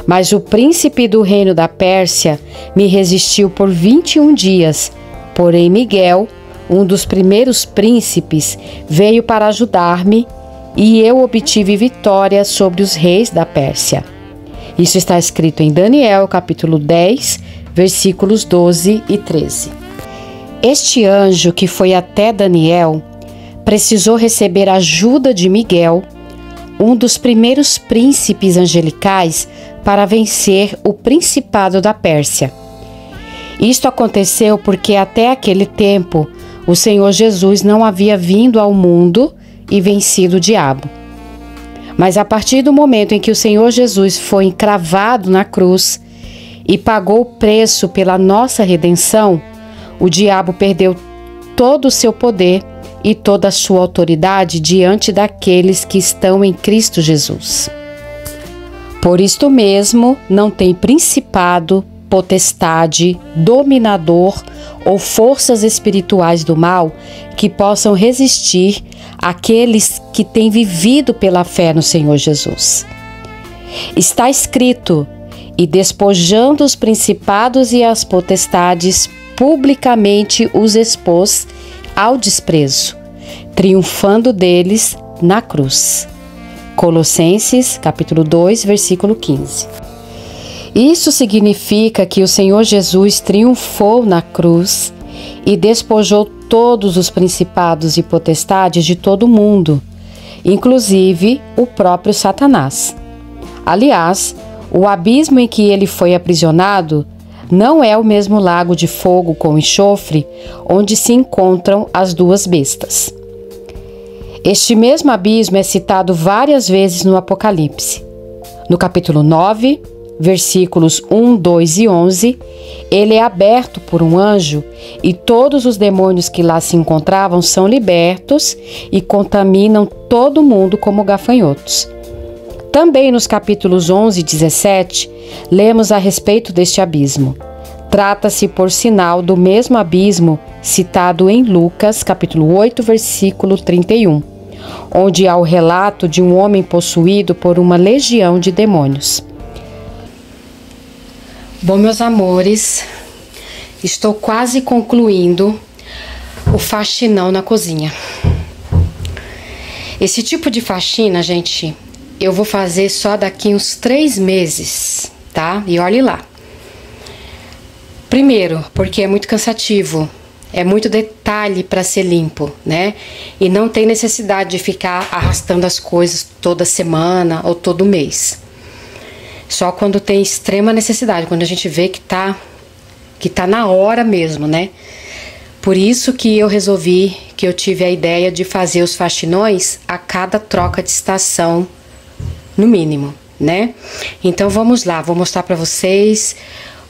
Mas o príncipe do reino da Pérsia me resistiu por 21 dias, porém Miguel, um dos primeiros príncipes, veio para ajudar-me e eu obtive vitória sobre os reis da Pérsia. Isso está escrito em Daniel, capítulo 10, versículos 12 e 13. Este anjo que foi até Daniel precisou receber a ajuda de Miguel, um dos primeiros príncipes angelicais, para vencer o principado da Pérsia. Isto aconteceu porque até aquele tempo o Senhor Jesus não havia vindo ao mundo e vencido o diabo. Mas a partir do momento em que o Senhor Jesus foi encravado na cruz e pagou o preço pela nossa redenção, o diabo perdeu todo o seu poder e toda a sua autoridade diante daqueles que estão em Cristo Jesus. Por isto mesmo, não tem principado, potestade, dominador ou forças espirituais do mal que possam resistir àqueles que têm vivido pela fé no Senhor Jesus. Está escrito: e despojando os principados e as potestades, publicamente os expôs ao desprezo, triunfando deles na cruz. Colossenses, capítulo 2, versículo 15. Isso significa que o Senhor Jesus triunfou na cruz e despojou todos os principados e potestades de todo o mundo, inclusive o próprio Satanás. Aliás, o abismo em que ele foi aprisionado não é o mesmo lago de fogo com enxofre onde se encontram as duas bestas. Este mesmo abismo é citado várias vezes no Apocalipse. No capítulo 9, versículos 1, 2 e 11, ele é aberto por um anjo e todos os demônios que lá se encontravam são libertos e contaminam todo mundo como gafanhotos. Também nos capítulos 11 e 17, lemos a respeito deste abismo. Trata-se, por sinal, do mesmo abismo citado em Lucas, capítulo 8, versículo 31, onde há o relato de um homem possuído por uma legião de demônios. Bom, meus amores, estou quase concluindo o faxinão na cozinha. Esse tipo de faxina, gente, eu vou fazer só daqui uns 3 meses, tá? E olhe lá. Primeiro, porque é muito cansativo, é muito detalhe para ser limpo, né? E não tem necessidade de ficar arrastando as coisas toda semana ou todo mês. Só quando tem extrema necessidade, quando a gente vê que tá na hora mesmo, né? Por isso que eu tive a ideia de fazer os faxinões a cada troca de estação, no mínimo, né? Então vamos lá, vou mostrar para vocês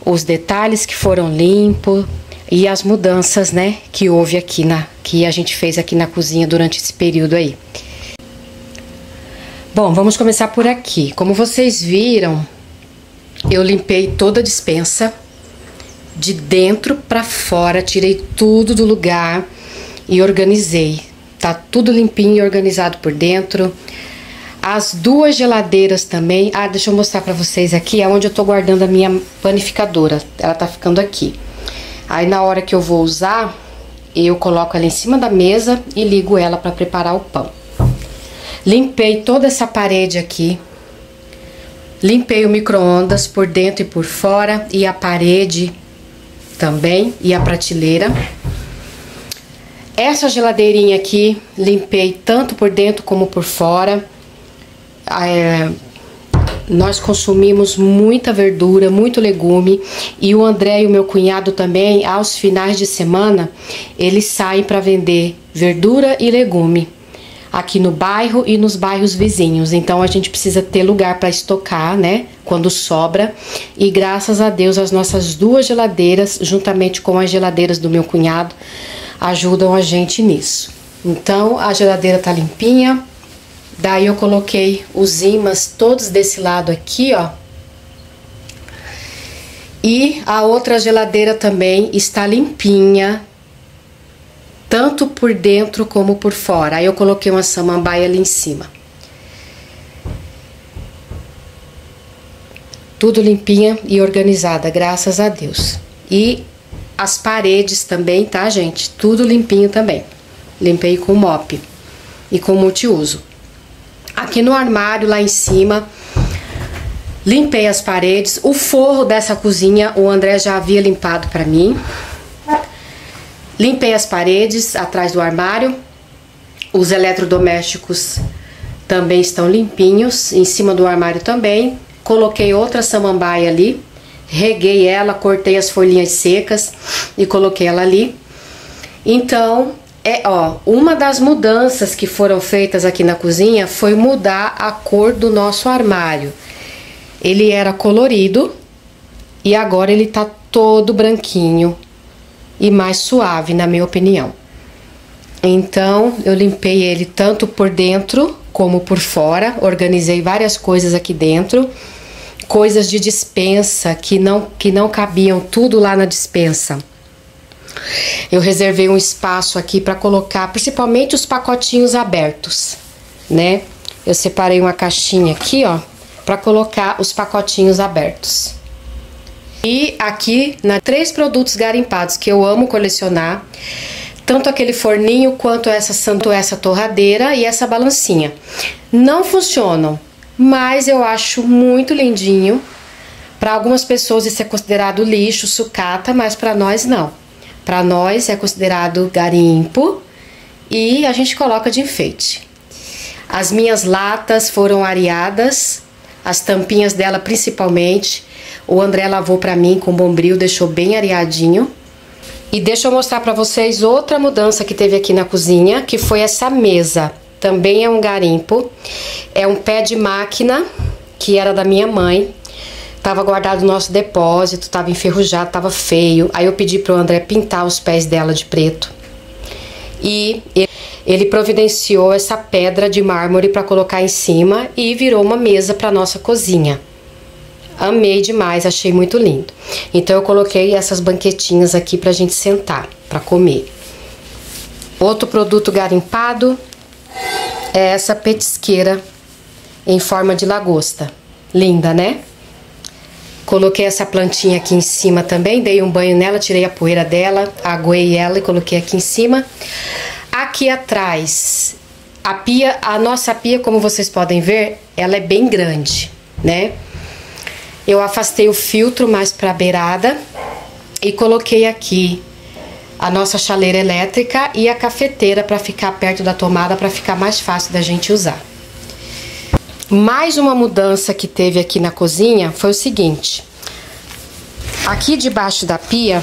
os detalhes que foram limpos e as mudanças, né, que houve aqui que a gente fez aqui na cozinha durante esse período aí. Bom, vamos começar por aqui. Como vocês viram, eu limpei toda a despensa de dentro para fora, tirei tudo do lugar e organizei. Tá tudo limpinho e organizado por dentro. As 2 geladeiras também. Ah, deixa eu mostrar pra vocês aqui, é onde eu tô guardando a minha panificadora. Ela tá ficando aqui. Aí na hora que eu vou usar, eu coloco ela em cima da mesa e ligo ela pra preparar o pão. Limpei toda essa parede aqui. Limpei o micro-ondas por dentro e por fora. E a parede também. E a prateleira. Essa geladeirinha aqui, limpei tanto por dentro como por fora. Nós consumimos muita verdura, muito legume, e o André e o meu cunhado também, aos finais de semana, eles saem para vender verdura e legume aqui no bairro e nos bairros vizinhos. Então a gente precisa ter lugar para estocar, né, quando sobra, e graças a Deus as nossas 2 geladeiras, juntamente com as geladeiras do meu cunhado, ajudam a gente nisso. Então a geladeira tá limpinha. Daí eu coloquei os ímãs todos desse lado aqui, ó. E a outra geladeira também está limpinha, tanto por dentro como por fora. Aí eu coloquei uma samambaia ali em cima. Tudo limpinha e organizada, graças a Deus. E as paredes também, tá, gente? Tudo limpinho também. Limpei com mop e com multiuso. Aqui no armário, lá em cima, limpei as paredes. O forro dessa cozinha, o André já havia limpado pra mim. Limpei as paredes atrás do armário. Os eletrodomésticos também estão limpinhos. Em cima do armário também. Coloquei outra samambaia ali. Reguei ela, cortei as folhinhas secas e coloquei ela ali. Então... uma das mudanças que foram feitas aqui na cozinha foi mudar a cor do nosso armário. Ele era colorido e agora ele tá todo branquinho e mais suave, na minha opinião. Então, eu limpei ele tanto por dentro como por fora, organizei várias coisas aqui dentro, coisas de despensa que não cabiam tudo lá na despensa. Eu reservei um espaço aqui para colocar principalmente os pacotinhos abertos, né? Eu separei uma caixinha aqui, ó, para colocar os pacotinhos abertos. E aqui, 3 produtos garimpados que eu amo colecionar. tanto aquele forninho quanto essa torradeira e essa balancinha. Não funcionam, mas eu acho muito lindinho. Para algumas pessoas isso é considerado lixo, sucata, mas para nós não. Para nós é considerado garimpo e a gente coloca de enfeite. As minhas latas foram areadas, as tampinhas dela principalmente. O André lavou para mim com bombril, deixou bem areadinho. E deixa eu mostrar para vocês outra mudança que teve aqui na cozinha, que foi essa mesa. Também é um garimpo. É um pé de máquina que era da minha mãe. Tava guardado no nosso depósito, tava enferrujado, tava feio. Aí eu pedi pro André pintar os pés dela de preto. E ele providenciou essa pedra de mármore para colocar em cima e virou uma mesa para nossa cozinha. Amei demais, achei muito lindo. Então eu coloquei essas banquetinhas aqui pra gente sentar, pra comer. Outro produto garimpado é essa petisqueira em forma de lagosta. Linda, né? Coloquei essa plantinha aqui em cima também, dei um banho nela, tirei a poeira dela, aguei ela e coloquei aqui em cima. Aqui atrás, a nossa pia, como vocês podem ver, ela é bem grande, né? Eu afastei o filtro mais para a beirada e coloquei aqui a nossa chaleira elétrica e a cafeteira para ficar perto da tomada, para ficar mais fácil da gente usar. Mais uma mudança que teve aqui na cozinha foi o seguinte. Aqui debaixo da pia,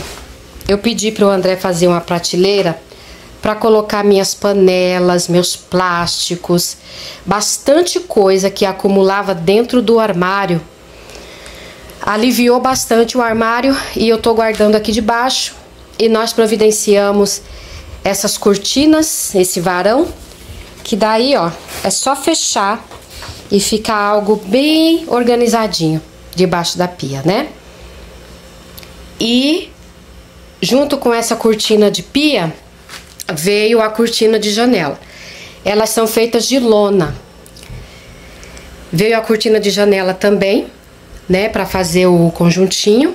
eu pedi para o André fazer uma prateleira para colocar minhas panelas, meus plásticos, bastante coisa que acumulava dentro do armário. Aliviou bastante o armário e eu tô guardando aqui debaixo. E nós providenciamos essas cortinas, esse varão, que daí, ó, é só fechar e fica algo bem organizadinho debaixo da pia, né? E junto com essa cortina de pia veio a cortina de janela. Elas são feitas de lona. Veio a cortina de janela também, né, para fazer o conjuntinho.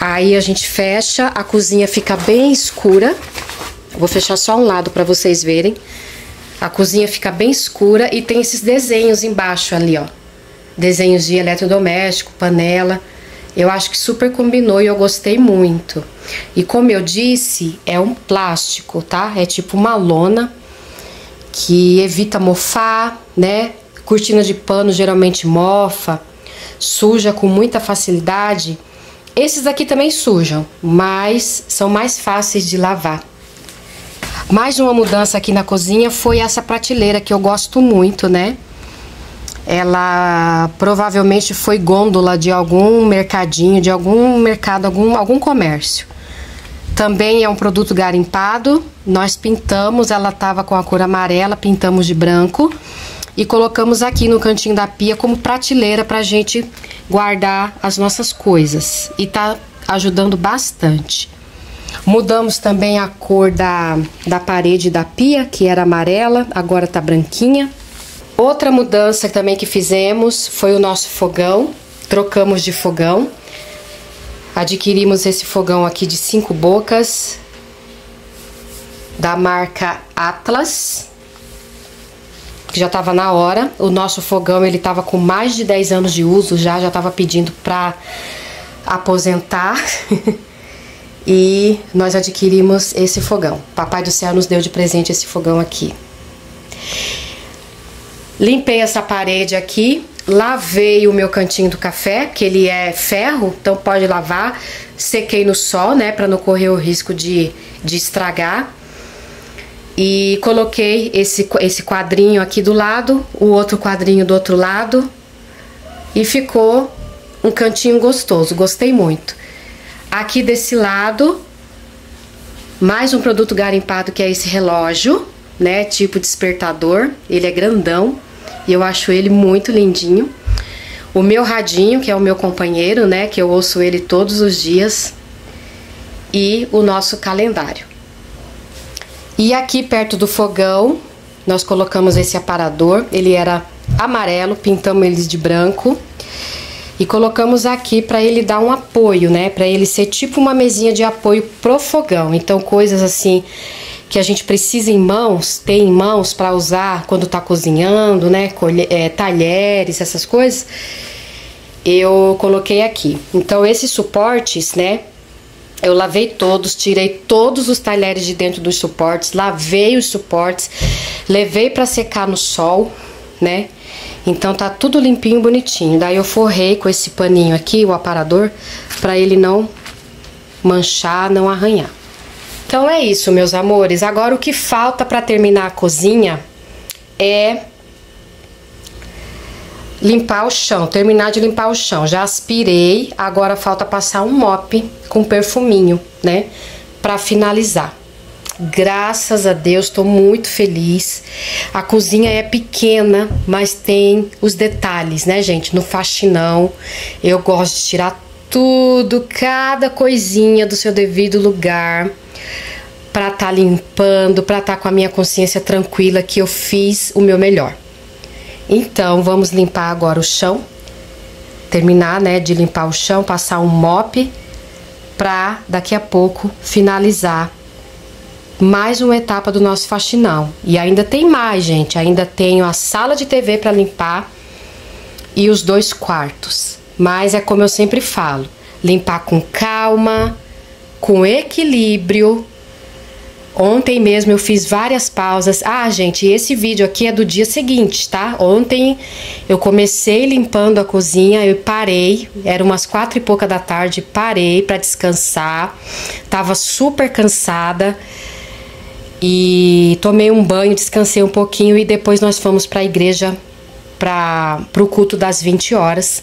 Aí a gente fecha, a cozinha fica bem escura. Vou fechar só um lado para vocês verem. A cozinha fica bem escura e tem esses desenhos embaixo ali, ó. Desenhos de eletrodoméstico, panela. Eu acho que super combinou e eu gostei muito. E como eu disse, é um plástico, tá? É tipo uma lona que evita mofar, né? Cortina de pano geralmente mofa, suja com muita facilidade. Esses aqui também sujam, mas são mais fáceis de lavar. Mais uma mudança aqui na cozinha foi essa prateleira que eu gosto muito, né? Ela provavelmente foi gôndola de algum mercadinho, de algum mercado, algum comércio. Também é um produto garimpado. Nós pintamos, ela tava com a cor amarela, pintamos de branco e colocamos aqui no cantinho da pia como prateleira pra gente guardar as nossas coisas. E tá ajudando bastante. Mudamos também a cor da parede da pia, que era amarela, agora tá branquinha. Outra mudança também que fizemos foi o nosso fogão. Trocamos de fogão. Adquirimos esse fogão aqui de 5 bocas, da marca Atlas, que já estava na hora. O nosso fogão, ele estava com mais de 10 anos de uso já estava pedindo para aposentar. E nós adquirimos esse fogão. Papai do Céu nos deu de presente esse fogão aqui. Limpei essa parede aqui, lavei o meu cantinho do café, que ele é ferro, então pode lavar. Sequei no sol, né, para não correr o risco de estragar. E coloquei esse quadrinho aqui do lado, o outro quadrinho do outro lado. E ficou um cantinho gostoso, gostei muito. Aqui desse lado, mais um produto garimpado, que é esse relógio, né, tipo despertador. Ele é grandão e eu acho ele muito lindinho. O meu radinho, que é o meu companheiro, né, que eu ouço ele todos os dias. E o nosso calendário. E aqui perto do fogão, nós colocamos esse aparador. Ele era amarelo, pintamos ele de branco. e colocamos aqui para ele dar um apoio, né? Para ele ser tipo uma mesinha de apoio pro fogão. Então, coisas assim que a gente precisa em mãos, ter em mãos para usar quando tá cozinhando, né? Talheres, essas coisas, eu coloquei aqui. Então, esses suportes, né? Eu lavei todos, tirei todos os talheres de dentro dos suportes, lavei os suportes, levei para secar no sol, né? Então tá tudo limpinho, bonitinho. Daí eu forrei com esse paninho aqui, o aparador, para ele não manchar, não arranhar. Então é isso, meus amores. Agora o que falta para terminar a cozinha é limpar o chão, terminar de limpar o chão. Já aspirei, agora falta passar um mop com perfuminho, né? Para finalizar. Graças a Deus, tô muito feliz. A cozinha é pequena, mas tem os detalhes, né, gente? No faxinão, eu gosto de tirar tudo, cada coisinha do seu devido lugar, pra tá limpando, pra tá com a minha consciência tranquila que eu fiz o meu melhor. Então, vamos limpar agora o chão. Terminar, né, de limpar o chão, passar um mop pra daqui a pouco finalizar mais uma etapa do nosso faxinão. E ainda tem mais, gente. Ainda tenho a sala de TV para limpar e os 2 quartos. Mas é como eu sempre falo, limpar com calma, com equilíbrio. Ontem mesmo eu fiz várias pausas. Ah, gente, esse vídeo aqui é do dia seguinte, tá? Ontem eu comecei limpando a cozinha, eu parei, era umas 4 e pouca da tarde, parei para descansar. Tava super cansada. E tomei um banho, descansei um pouquinho e depois nós fomos para a igreja para o culto das 20 horas.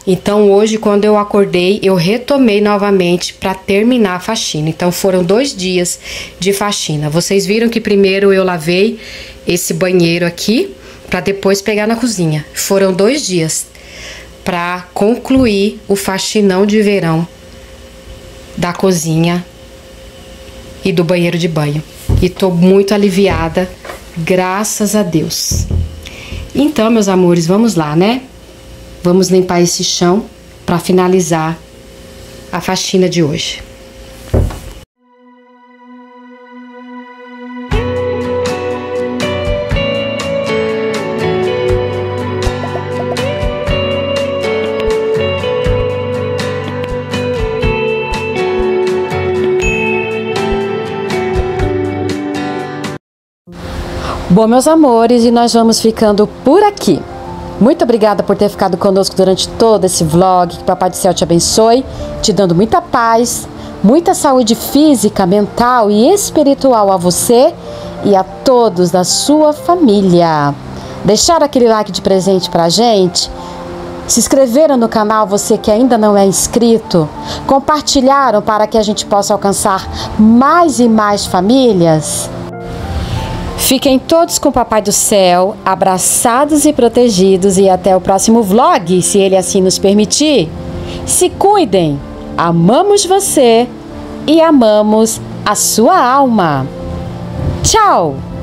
Então hoje, quando eu acordei, eu retomei novamente para terminar a faxina. Então foram 2 dias de faxina. Vocês viram que primeiro eu lavei esse banheiro aqui para depois pegar na cozinha. Foram 2 dias para concluir o faxinão de verão da cozinha e do banheiro de banho. E tô muito aliviada, graças a Deus. Então, meus amores, vamos lá, né? Vamos limpar esse chão para finalizar a faxina de hoje. Bom, meus amores, e nós vamos ficando por aqui. Muito obrigada por ter ficado conosco durante todo esse vlog. Que Papai do Céu te abençoe, te dando muita paz, muita saúde física, mental e espiritual a você e a todos da sua família. Deixaram aquele like de presente pra gente? Se inscreveram no canal, você que ainda não é inscrito? Compartilharam para que a gente possa alcançar mais e mais famílias? Fiquem todos com o Papai do Céu, abraçados e protegidos, e até o próximo vlog, se ele assim nos permitir. Se cuidem, amamos você e amamos a sua alma. Tchau!